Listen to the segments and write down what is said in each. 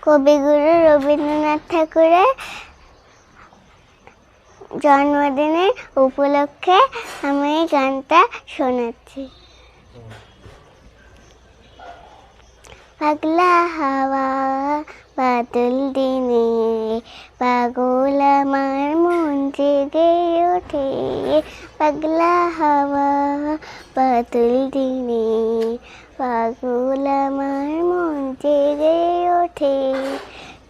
কবিগুরু রবীন্দ্রনাথ ঠাকুরের জন্মদিনের উপলক্ষে আমি এই গানটা শোনাচ্ছি। পাগলা হাওয়া বাদল দিনে পাগল আমার মন জেগে ওঠে। পাগলা হাওয়া বাদল দিনে পাগল আমার মন জেগে ওঠে।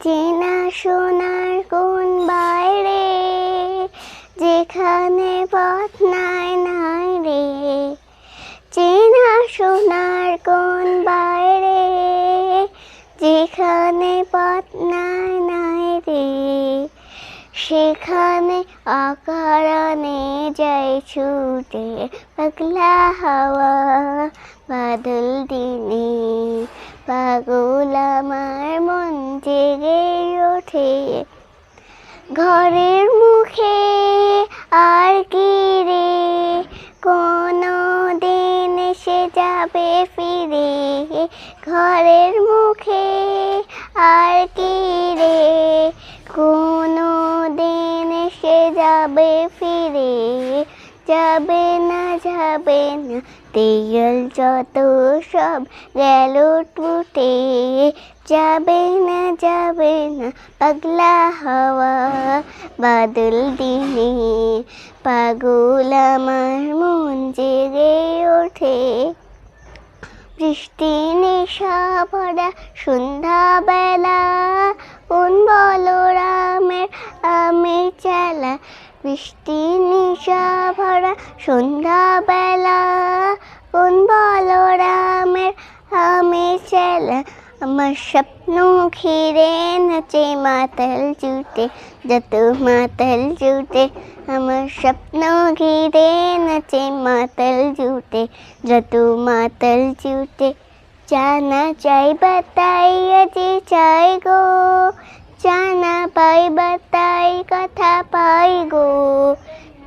চেনা সোনার কোন বাইরে যেখানে পথ নাই নাই রে। চেনা সোনার কোন বাইরে যেখানে পথ নাই নাই রে। সেখানে অকারণে যাই ছুটে। পাগলা হাওয়া বাদল দিনে পাগল আমার মন জেগে ওঠে। ঘরের মুখে আর কি রে কোনো দিন এসে যাবে ফিরে। ঘরের মুখে আর কি রে কোনো দিন এসে যাবে ফিরে। যাবে না তেল যত সব গেল টুটে। যাবে না পাগলা হাওয়া বাদল দিনে পাগল আমার মন জেগে ওঠে। বৃষ্টি নেশা ভরা সন্ধ্যাবেলা কোন বলরামের আমের চালা। বৃষ্টি নেশা ভরা সন্ধ্যাবেলা কোন বলরামের আমের চালা। আমার স্বপ্ন ঘিরে নাচে মাতাল জুটে যত মাতাল জুটে। আমার স্বপ্ন ঘিরে নাচে মাতাল জুটে যত মাতাল জুটে। জানা চাই বাতাই আজি চাই গো জানা পাই বাতাই কথা পাই গো।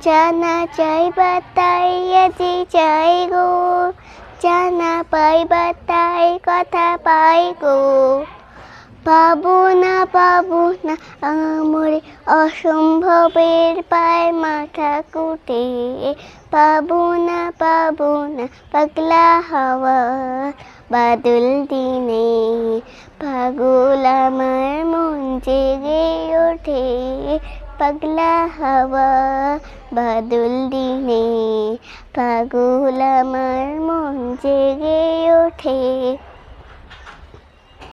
জানা চাই বাতাই আজি চাই গো জানা পাই বাতাই কথা পাই গো। পাবো না আমরে অসম্ভবের পায় মাথা কুটে। পাবো না পাগলা হাওয়া বাদল দিনে পাগল আমার মন জেগে ওঠে। পাগলা হাওয়া বাদল দিনে পাগল আমার মন জেগে ওঠে।